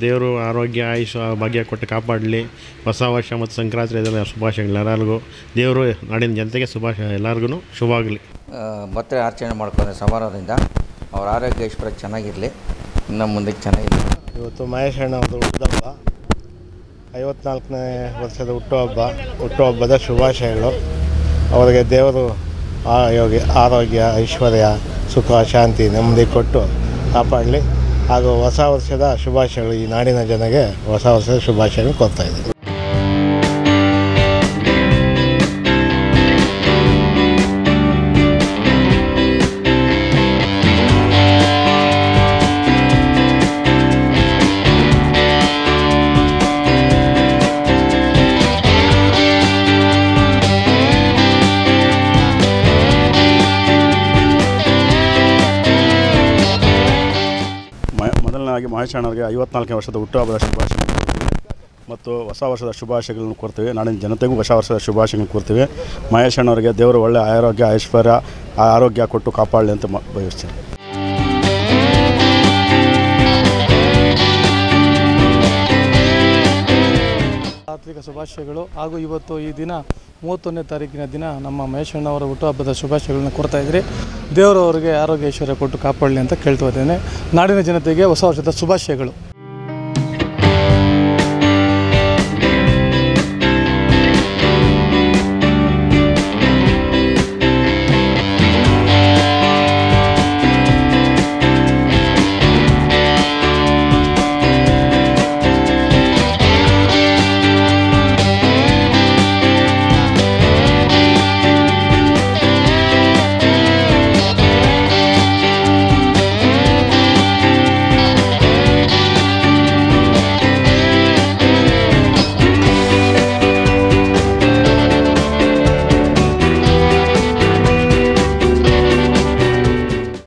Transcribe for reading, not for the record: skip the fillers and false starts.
ದೇವರು ಆರೋಗ್ಯ ಆಯುಷ್ ಭಾಗ್ಯ ಕೊಟ್ಟು ಕಾಪಾಡಲಿ. ಹೊಸ ವರ್ಷ ಮತ್ತು ಸಂಕ್ರಾಂತಿ ಇದೆಲ್ಲ ಶುಭಾಶಯಗಳು ಎಲ್ಲರಿಗೂ. ದೇವರು ನಾಡಿನ ಜನತೆಗೆ ಎಲ್ಲರಿಗೂ ಶುಭವಾಗಲಿ. ಮತ್ತೆ ಅರ್ಚನೆ ಮಾಡ್ಕೊಂಡ್ರೆ ಸಮಾರೋಹದಿಂದ ಅವ್ರ ಆರೋಗ್ಯ ಐಶ್ವರ್ಯ ಚೆನ್ನಾಗಿರಲಿ, ಇನ್ನು ಮುಂದಕ್ಕೆ ಚೆನ್ನಾಗಿರಲಿ. ಇವತ್ತು ಮಹೇಶ್ ಅಣ್ಣ ಅವ್ರದ್ದು ಹುಟ್ಟಿದಬ್ಬ, 54ನೇ ವರ್ಷದ ಹುಟ್ಟುಹಬ್ಬದ ಶುಭಾಶಯಗಳು. ಅವರಿಗೆ ದೇವರು ಆರೋಗ್ಯ ಐಶ್ವರ್ಯ ಸುಖ ಶಾಂತಿ ನೆಮ್ಮದಿ ಕೊಟ್ಟು ಕಾಪಾಡಲಿ. ಹಾಗೂ ಹೊಸ ವರ್ಷದ ಶುಭಾಶಯಗಳು ಈ ನಾಡಿನ ಜನಗೆ ಹೊಸ ವರ್ಷದ ಶುಭಾಶಯಗಳು ಕೊಡ್ತಾ ಇದ್ದೀನಿ. ಮೊದಲನೇದಾಗಿ ಮಹೇಶ್ ಅಣ್ಣವ್ರಿಗೆ 54ನೇ ವರ್ಷದ ಹುಟ್ಟುಹಬ್ಬದ ಶುಭಾಶಯಗಳು ಮತ್ತು ಹೊಸ ವರ್ಷದ ಶುಭಾಶಯಗಳನ್ನು ಕೊಡ್ತೀವಿ. ನಾಡಿನ ಜನತೆಗೂ ಹೊಸ ವರ್ಷದ ಶುಭಾಶಯಗಳನ್ನು ಕೊಡ್ತೀವಿ. ಮಹೇಶ್ ಅಣ್ಣವ್ರಿಗೆ ದೇವರು ಒಳ್ಳೆ ಆರೋಗ್ಯ ಐಶ್ವರ್ಯ ಆರೋಗ್ಯ ಕೊಟ್ಟು ಕಾಪಾಡಲಿ ಅಂತ ಬಯಸ್ತೀನಿ. ಆರ್ಥಿಕ ಶುಭಾಶಯಗಳು. ಹಾಗೂ ಇವತ್ತು ಈ ದಿನ 31ನೇ ತಾರೀಕಿನ ದಿನ ನಮ್ಮ ಮಹೇಶ್ ಅಣ್ಣವರ ಹುಟ್ಟುಹಬ್ಬದ ಶುಭಾಶಯಗಳನ್ನು ಕೊಡ್ತಾ ಇದ್ರಿ. ದೇವರು ಅವರಿಗೆ ಆರೋಗ್ಯ ಐಶ್ವರ್ಯ ಕೊಟ್ಟು ಕಾಪಾಡಲಿ ಅಂತ ಕೇಳ್ತಾ ಇದ್ದೇನೆ. ನಾಡಿನ ಜನತೆಗೆ ಹೊಸ ವರ್ಷದ ಶುಭಾಶಯಗಳು.